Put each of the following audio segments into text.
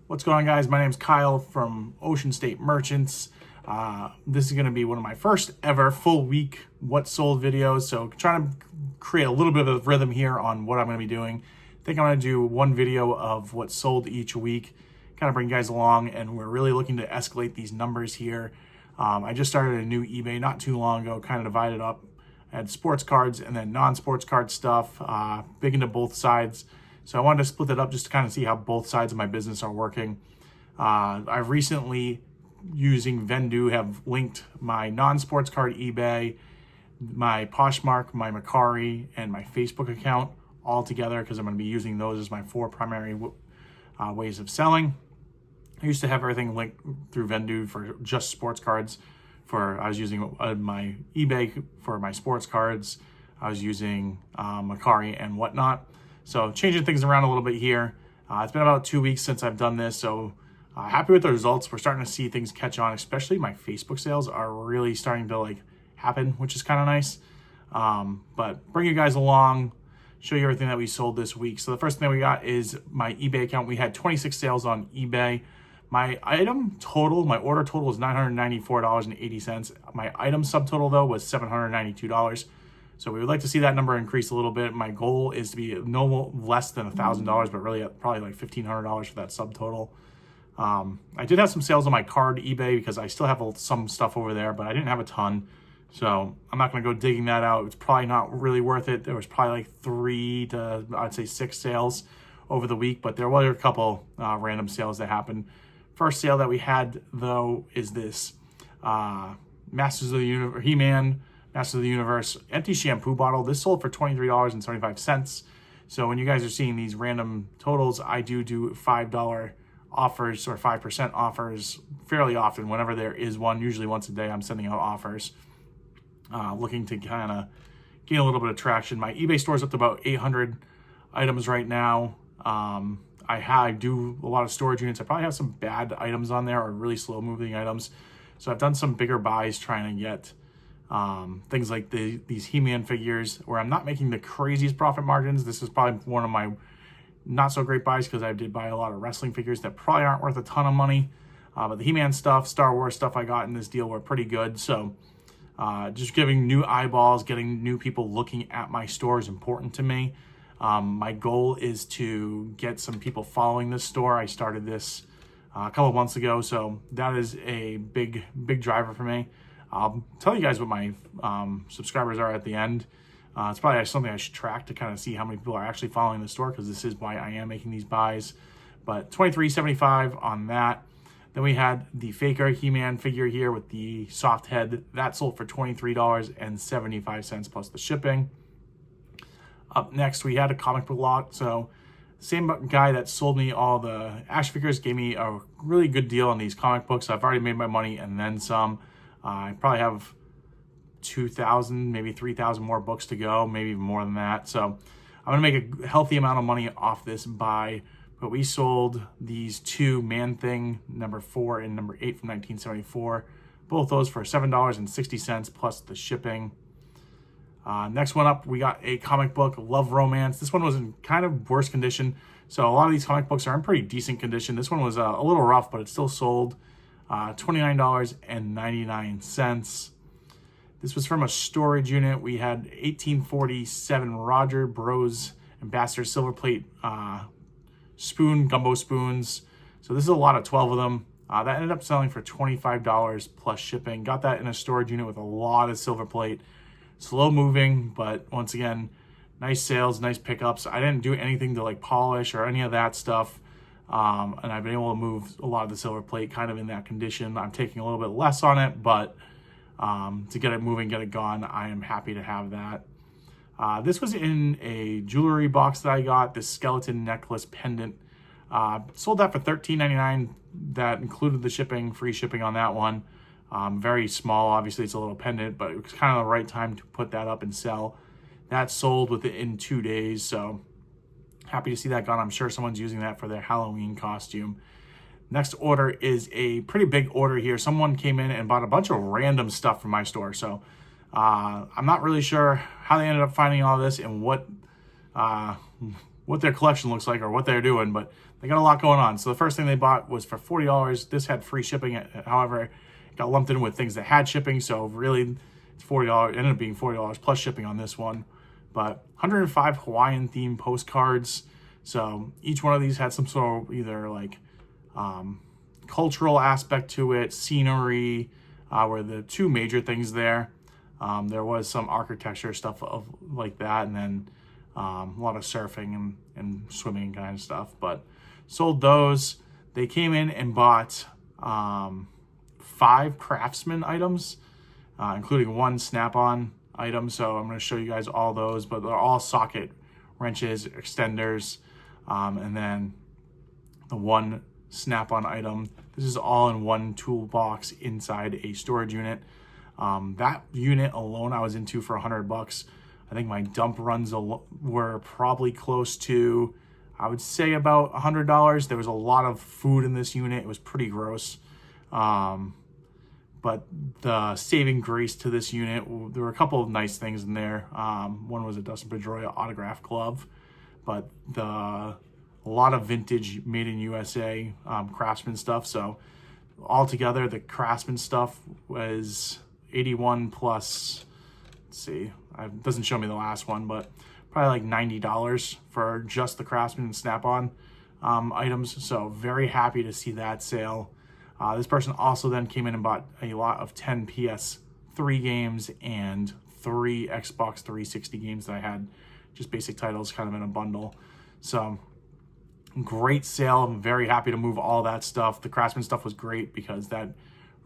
What's going on, guys? My name's Kyle from Ocean State Merchants. This is going to be one of my first ever full week what sold videos. So trying to create a little bit of a rhythm here on what I'm going to be doing. I think I'm going to do one video of what sold each week, kind of bring you guys along, and we're really looking to escalate these numbers here. I just started a new eBay not too long ago, kind of divided up. I had sports cards and then non-sports card stuff, big into both sides. So I wanted to split it up just to kind of see how both sides of my business are working. I've recently, using Vendoo, have linked my non-sports card eBay, my Poshmark, my Mercari, and my Facebook account all together because I'm going to be using those as my four primary ways of selling. I used to have everything linked through Vendoo for just sports cards. I was using my eBay for my sports cards. I was using Mercari and whatnot. So changing things around a little bit here. It's been about 2 weeks since I've done this, so happy with the results. We're starting to see things catch on, especially my Facebook sales are really starting to happen, which is kind of nice. But bring you guys along, show you everything that we sold this week. So the first thing we got is my eBay account. We had 26 sales on eBay. My item total, my order total is $994.80. My item subtotal though was $792. So we would like to see that number increase a little bit. My goal is to be no less than $1,000, but really probably like $1,500 for that subtotal. I did have some sales on my card eBay because I still have some stuff over there, but I didn't have a ton. So I'm not going to go digging that out. It's probably not really worth it. There was probably like 3 to, I'd say 6 sales over the week, but there were a couple random sales that happened. First sale that we had though is this Masters of the Universe, He-Man, Masters of the Universe empty shampoo bottle. This sold for $23.75. So when you guys are seeing these random totals, I do $5 offers or 5% offers fairly often. Whenever there is one, usually once a day, I'm sending out offers. Looking to kind of gain a little bit of traction. My eBay store is up to about 800 items right now. I do a lot of storage units. I probably have some bad items on there or really slow moving items. So I've done some bigger buys trying to get things like these He-Man figures where I'm not making the craziest profit margins. This is probably one of my not so great buys because I did buy a lot of wrestling figures that probably aren't worth a ton of money. But the He-Man stuff, Star Wars stuff I got in this deal were pretty good. So just giving new eyeballs, getting new people looking at my store is important to me. My goal is to get some people following this store. I started this a couple of months ago, so that is a big driver for me. I'll tell you guys what my subscribers are at the end. It's probably something I should track to kind of see how many people are actually following the store because this is why I am making these buys. But $23.75 on that. Then we had the Faker He-Man figure here with the soft head. That sold for $23.75 plus the shipping. Up next, we had a comic book lot. So same guy that sold me all the action figures gave me a really good deal on these comic books. I've already made my money and then some. I probably have 2,000, maybe 3,000 more books to go, maybe even more than that. So I'm going to make a healthy amount of money off this buy. But we sold these two Man-Thing, number 4 and number 8 from 1974. Both those for $7.60 plus the shipping. Next one up, we got a comic book, Love Romance. This one was in kind of worse condition. So a lot of these comic books are in pretty decent condition. This one was a little rough, but it still sold. $29.99. This was from a storage unit. We had 1847 Roger Bros Ambassador silver plate gumbo spoons. So this is a lot of 12 of them. That ended up selling for $25 plus shipping. Got that in a storage unit with a lot of silver plate. Slow moving, but once again, nice sales, nice pickups. I didn't do anything to polish or any of that stuff. And I've been able to move a lot of the silver plate kind of in that condition. I'm taking a little bit less on it, but to get it moving, get it gone, I am happy to have that. This was in a jewelry box that I got, this skeleton necklace pendant. Sold that for $13.99. That included the shipping, free shipping on that one. Very small, obviously it's a little pendant, but it was kind of the right time to put that up and sell. That sold within 2 days, so happy to see that gone. I'm sure someone's using that for their Halloween costume. Next order is a pretty big order here. Someone came in and bought a bunch of random stuff from my store. So I'm not really sure how they ended up finding all this and what what their collection looks like or what they're doing, but they got a lot going on. So the first thing they bought was for $40. This had free shipping. However, it got lumped in with things that had shipping. So really, it's $40. It ended up being $40 plus shipping on this one. But 105 Hawaiian themed postcards. So each one of these had some sort of either like cultural aspect to it, scenery, were the two major things there. There was some architecture stuff like that, and then a lot of surfing and swimming kind of stuff. But sold those. They came in and bought 5 Craftsman items, including 1 Snap-on item. So I'm going to show you guys all those, but they're all socket wrenches, extenders, and then the 1 Snap-on item. This is all in one toolbox inside a storage unit. That unit alone I was into for $100. I think my dump runs were probably close to, I would say, about $100. There was a lot of food in this unit. It was pretty gross. But the saving grace to this unit, there were a couple of nice things in there. One was a Dustin Pedroia autograph glove, but a lot of vintage made in USA Craftsman stuff. So altogether, the Craftsman stuff was 81 plus, let's see, it doesn't show me the last one, but probably like $90 for just the Craftsman and Snap-on items. So very happy to see that sale. This person also then came in and bought a lot of 10 PS3 games and 3 Xbox 360 games that I had, just basic titles kind of in a bundle. So great sale. I'm very happy to move all that stuff. The Craftsman stuff was great because that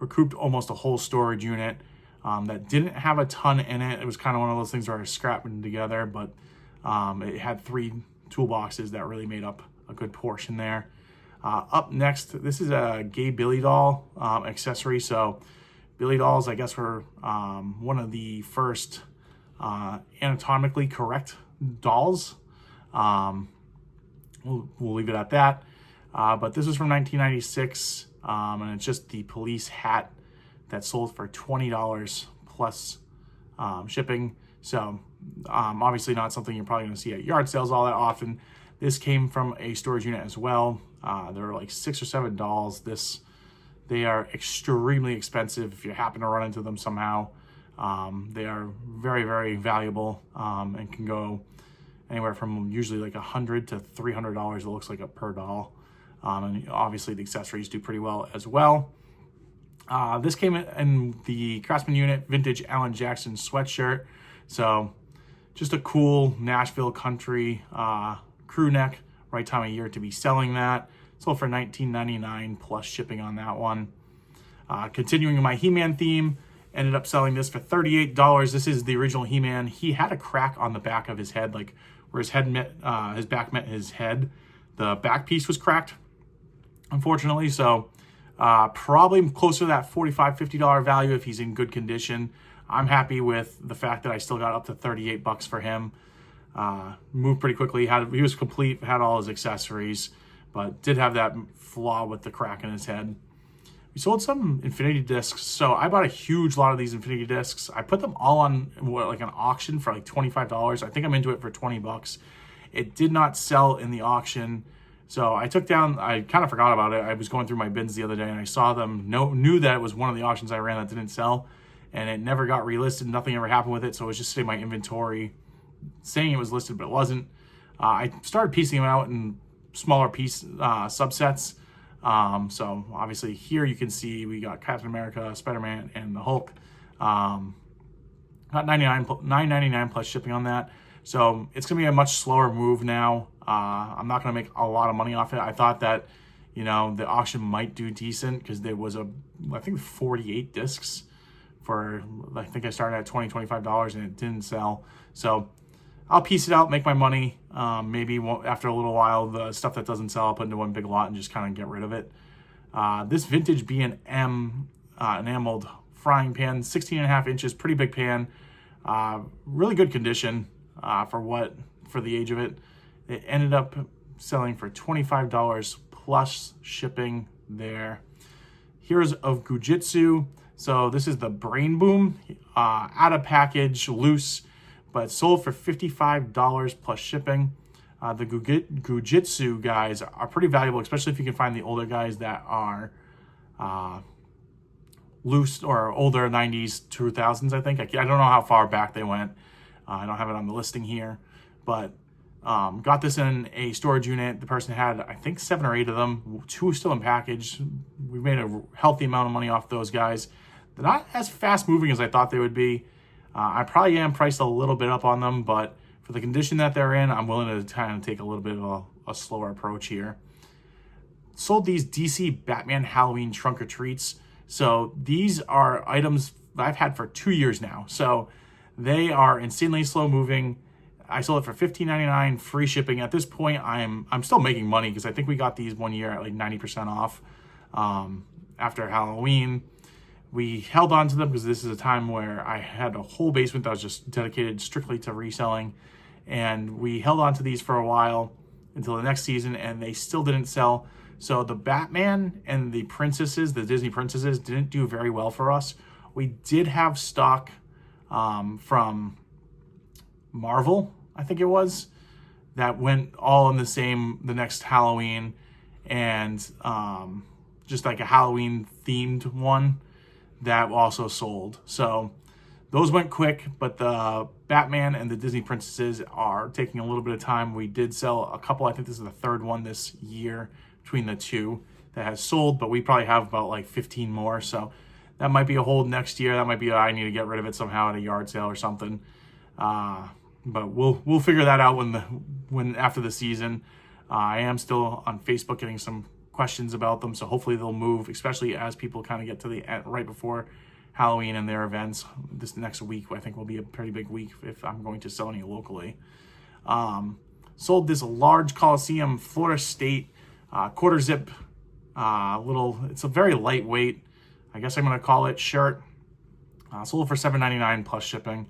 recouped almost a whole storage unit that didn't have a ton in it. It was kind of one of those things where I was scrapping together, but it had 3 toolboxes that really made up a good portion there. Up next, this is a gay Billy doll accessory. So Billy dolls, I guess, were one of the first anatomically correct dolls. We'll leave it at that. But this was from 1996, and it's just the police hat that sold for $20 plus shipping. So obviously not something you're probably going to see at yard sales all that often. This came from a storage unit as well. There were like 6 or 7 dolls. They are extremely expensive if you happen to run into them somehow. They are very, very valuable and can go anywhere from usually like $100 to $300. It looks like per doll. And obviously the accessories do pretty well as well. This came in the Craftsman unit, vintage Alan Jackson sweatshirt. So just a cool Nashville country crew neck. Right time of year to be selling that. Sold for $19.99 plus shipping on that one. Continuing my He-Man theme, ended up selling this for $38. This is the original He-Man. He had a crack on the back of his head, like where his head met, his back met his head. The back piece was cracked, unfortunately. So probably closer to that $45, $50 value if he's in good condition. I'm happy with the fact that I still got up to $38 for him. Moved pretty quickly. He was complete, had all his accessories, but did have that flaw with the crack in his head. We sold some Infinity discs. So I bought a huge lot of these Infinity discs. I put them all on like an auction for like $25. I think I'm into it for $20. It did not sell in the auction. So I kind of forgot about it. I was going through my bins the other day and I saw them, knew that it was one of the auctions I ran that didn't sell, and it never got relisted. Nothing ever happened with it. So it was just sitting in my inventory saying it was listed, but it wasn't. I started piecing them out in smaller piece subsets. So obviously here you can see we got Captain America, Spider-Man, and the Hulk. Got $9.99 plus shipping on that. So it's gonna be a much slower move now. I'm not gonna make a lot of money off it. I thought that, the auction might do decent because there was I think 48 discs for, I think I started at $20, $25 and it didn't sell. So I'll piece it out, make my money. Maybe after a little while, the stuff that doesn't sell, I'll put into one big lot and just kind of get rid of it. This vintage B&M enameled frying pan, 16.5 inches, pretty big pan. Really good condition for the age of it. It ended up selling for $25 plus shipping there. Here's of Gujitsu. So this is the Brain Boom, out of package, loose, but sold for $55 plus shipping. The Gujitsu guys are pretty valuable, especially if you can find the older guys that are loose or older, 90s, 2000s, I think. I don't know how far back they went. I don't have it on the listing here, but got this in a storage unit. The person had, I think, 7 or 8 of them, 2 still in package. We made a healthy amount of money off those guys. They're not as fast moving as I thought they would be. I probably am priced a little bit up on them, but for the condition that they're in, I'm willing to kind of take a little bit of a slower approach here. Sold these DC Batman Halloween trunk or treats. So these are items that I've had for 2 years now. So they are insanely slow moving. I sold it for $15.99, free shipping. At this point, I'm still making money because I think we got these one year at like 90% off after Halloween. We held on to them because this is a time where I had a whole basement that was just dedicated strictly to reselling. And we held on to these for a while until the next season, and they still didn't sell. So the Batman and the princesses, the Disney princesses, didn't do very well for us. We did have stock from Marvel, I think it was, that went all in the next Halloween, and just like a Halloween themed one that also sold. So those went quick, but the Batman and the Disney princesses are taking a little bit of time. We did sell a couple. I think this is the 3rd one this year between the 2 that has sold, but we probably have about like 15 more. So that might be a hold next year. That might be I need to get rid of it somehow at a yard sale or something. But we'll figure that out when after the season. I am still on Facebook getting some questions about them, so hopefully they'll move, especially as people kind of get to the right before Halloween and their events. This next week, I think, will be a pretty big week if I'm going to sell any locally. Sold this large Coliseum Florida State quarter zip it's a very lightweight, I guess I'm going to call it, shirt. Sold it for $7.99 plus shipping.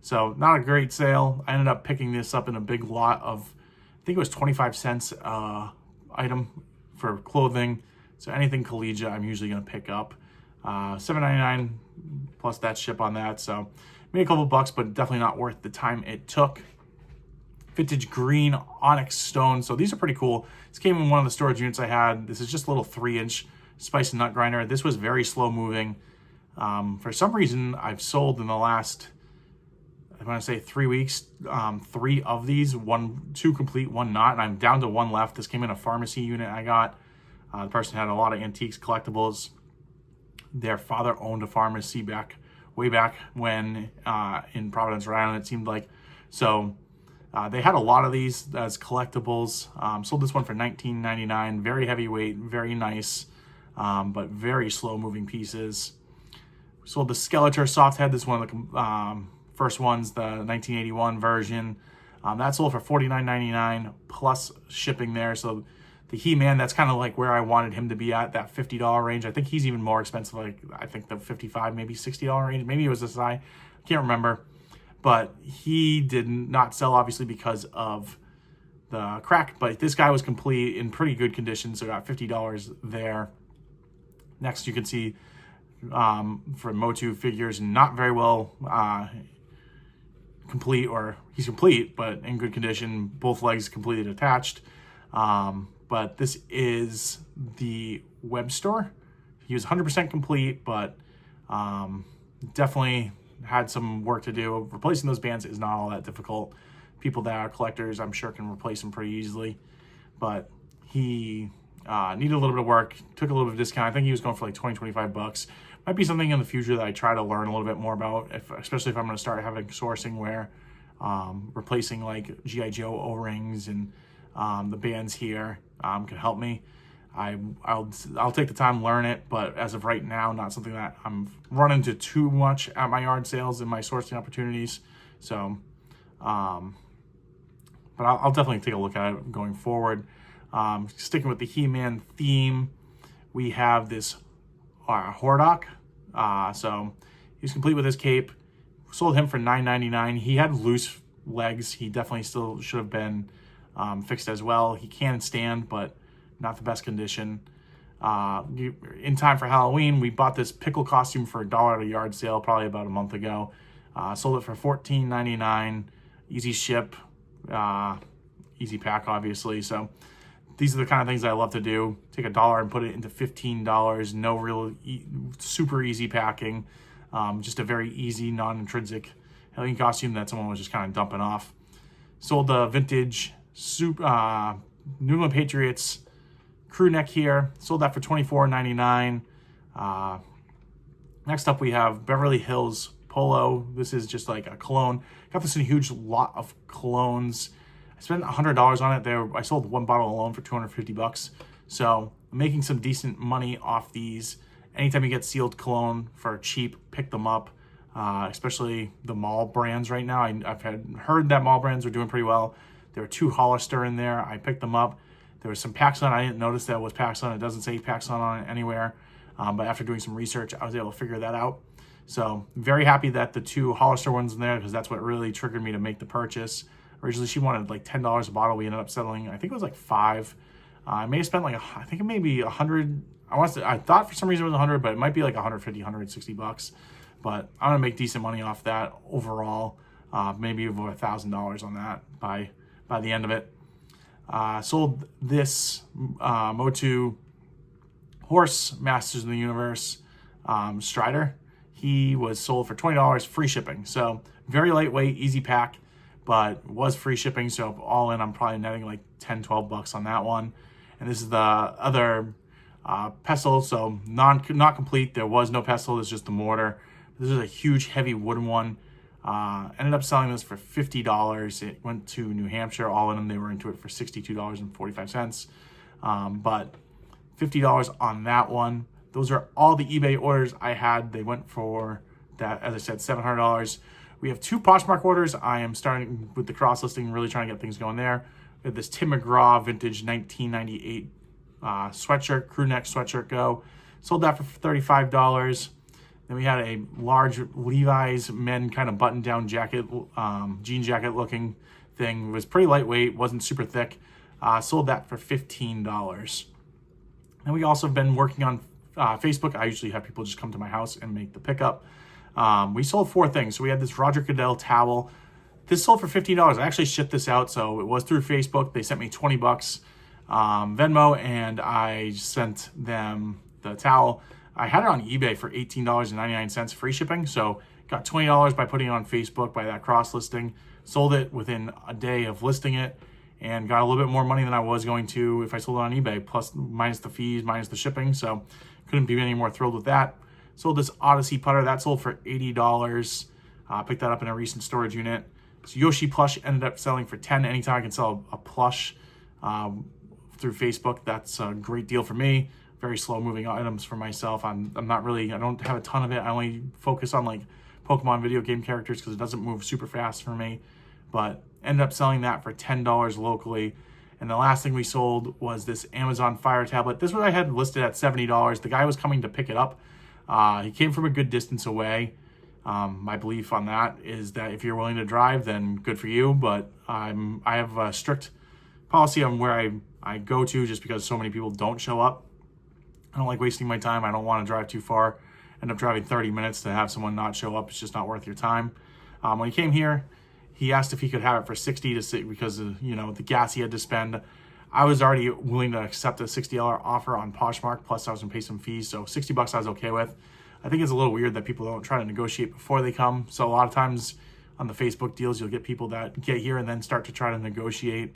So not a great sale. I ended up picking this up in a big lot of, I think it was 25 cents item for clothing. So anything collegiate, I'm usually going to pick up. $7.99 plus that ship on that. So made a couple bucks, but definitely not worth the time it took. Vintage green onyx stone. So these are pretty cool. This came in one of the storage units I had. This is just a little 3-inch spice and nut grinder. This was very slow moving. For some reason, I've sold in the last, I want to say 3 weeks, 3 of these, 2 complete, 1 not, and I'm down to 1 left. This came in a pharmacy unit I got. The person had a lot of antiques, collectibles. Their father owned a pharmacy way back when in Providence, Rhode Island, it seemed like. So they had a lot of these as collectibles. Sold this one for $19.99. Very heavyweight, very nice, but very slow moving pieces. Sold the Skeletor soft head. This is one of the first ones, the 1981 version. That sold for $49.99 plus shipping there. So the He-Man, that's kind of like where I wanted him to be at, that $50 range. I think he's even more expensive, like I think the $55, maybe $60 range. Maybe it was this high. I can't remember. But he did not sell, obviously, because of the crack. But this guy was complete, in pretty good condition, so got $50 there. Next, you can see for Motu figures, not very well complete, or he's complete, but in good condition. Both legs completely detached. But this is the web store. He was 100% complete, but definitely had some work to do. Replacing those bands is not all that difficult. People that are collectors, I'm sure, can replace them pretty easily. But he needed a little bit of work, took a little bit of discount. I think he was going for like 20, 25 bucks. Might be something in the future that I try to learn a little bit more about, especially if I'm going to start having sourcing where replacing like G.I. Joe O-rings and the bands here can help me. I'll take the time to learn it, but as of right now, not something that I'm running into too much at my yard sales and my sourcing opportunities. So, but I'll definitely take a look at it going forward. Sticking with the He-Man theme, we have this Hordak. So he's complete with his cape. Sold him for $9.99. He had loose legs. He definitely still should have been fixed as well. He can stand, but not the best condition. In time for Halloween, we bought this pickle costume for $1 at a yard sale probably about a month ago. Sold it for $14.99, easy ship. easy pack, obviously. So these are the kind of things I love to do. Take $1 and put it into $15. No real super easy packing. Just a very easy, non-intrinsic Halloween costume that someone was just kind of dumping off. Sold the vintage New England Patriots crew neck here. Sold that for $24.99. Next up, we have Beverly Hills Polo. This is just like a cologne. Got this in a huge lot of colognes. I spent $100 on it there. I sold one bottle alone for $250. So I'm making some decent money off these. Anytime you get sealed cologne for cheap, pick them up. Especially the mall brands right now. I've heard that mall brands are doing pretty well. There were 2 Hollister in there. I picked them up. There was some Paxson. I didn't notice that was Paxson. It doesn't say Paxson on it anywhere. But after doing some research, I was able to figure that out. So very happy that the 2 Hollister ones in there, because that's what really triggered me to make the purchase. Originally, she wanted like $10 a bottle. We ended up settling, I think it was like $5. I may have spent like, I think it may be $100. I thought for some reason it was $100, but it might be like $150, $160. But I'm gonna make decent money off that overall. Maybe over $1,000 on that by the end of it. Sold this Motu Horse Masters of the Universe Strider. He was sold for $20, free shipping. So very lightweight, easy pack, but was free shipping. So all in, I'm probably netting like $10, $12 on that one. And this is the other pestle. So not complete. There was no pestle. It's just the mortar. This is a huge, heavy wooden one. Ended up selling this for $50. It went to New Hampshire. All in them, they were into it for $62.45. But $50 on that one. Those are all the eBay orders I had. They went for that, as I said, $700. We have 2 Poshmark orders. I am starting with the cross listing, really trying to get things going there. We have this Tim McGraw vintage 1998 sweatshirt, crew neck sweatshirt go. Sold that for $35. Then we had a large Levi's men kind of button-down jacket, jean jacket looking thing. It was pretty lightweight, wasn't super thick. Sold that for $15. And we also have been working on Facebook. I usually have people just come to my house and make the pickup. We sold 4 things. So we had this Roger Goodell towel. This sold for $15. I actually shipped this out, so it was through Facebook. They sent me $20 Venmo, and I sent them the towel. I had it on eBay for $18.99 free shipping, so got $20 by putting it on Facebook by that cross listing. Sold it within a day of listing it, and got a little bit more money than I was going to if I sold it on eBay, plus minus the fees, minus the shipping. So couldn't be any more thrilled with that. Sold this Odyssey putter. That sold for $80. Picked that up in a recent storage unit. So Yoshi plush ended up selling for $10. Anytime I can sell a plush through Facebook, that's a great deal for me. Very slow moving items for myself. I'm not really, I don't have a ton of it. I only focus on like Pokemon video game characters because it doesn't move super fast for me. But ended up selling that for $10 locally. And the last thing we sold was this Amazon Fire tablet. This one I had listed at $70. The guy was coming to pick it up. He came from a good distance away. My belief on that is that if you're willing to drive, then good for you. But I have a strict policy on where I go to just because so many people don't show up. I don't like wasting my time. I don't want to drive too far. End up driving 30 minutes to have someone not show up. It's just not worth your time. When he came here, he asked if he could have it for $60 because of, the gas he had to spend. I was already willing to accept a $60 offer on Poshmark, plus I was gonna pay some fees, so $60 I was okay with. I think it's a little weird that people don't try to negotiate before they come. So a lot of times on the Facebook deals, you'll get people that get here and then start to try to negotiate.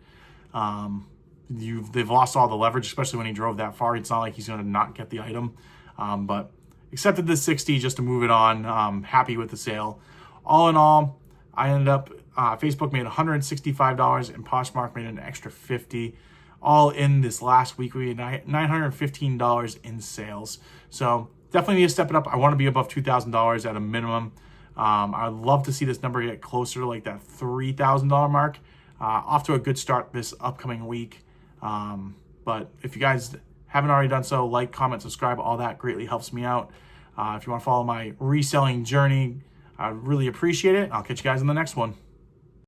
They've lost all the leverage, especially when he drove that far. It's not like he's gonna not get the item, but accepted the $60 just to move it on. Happy with the sale. All in all, I ended up, Facebook made $165 and Poshmark made an extra $50. All in this last week, we had $915 in sales. So definitely need to step it up. I want to be above $2,000 at a minimum. I'd love to see this number get closer to like that $3,000 mark. Off to a good start this upcoming week. But if you guys haven't already done so, like, comment, subscribe, all that greatly helps me out. If you want to follow my reselling journey, I really appreciate it. I'll catch you guys in the next one.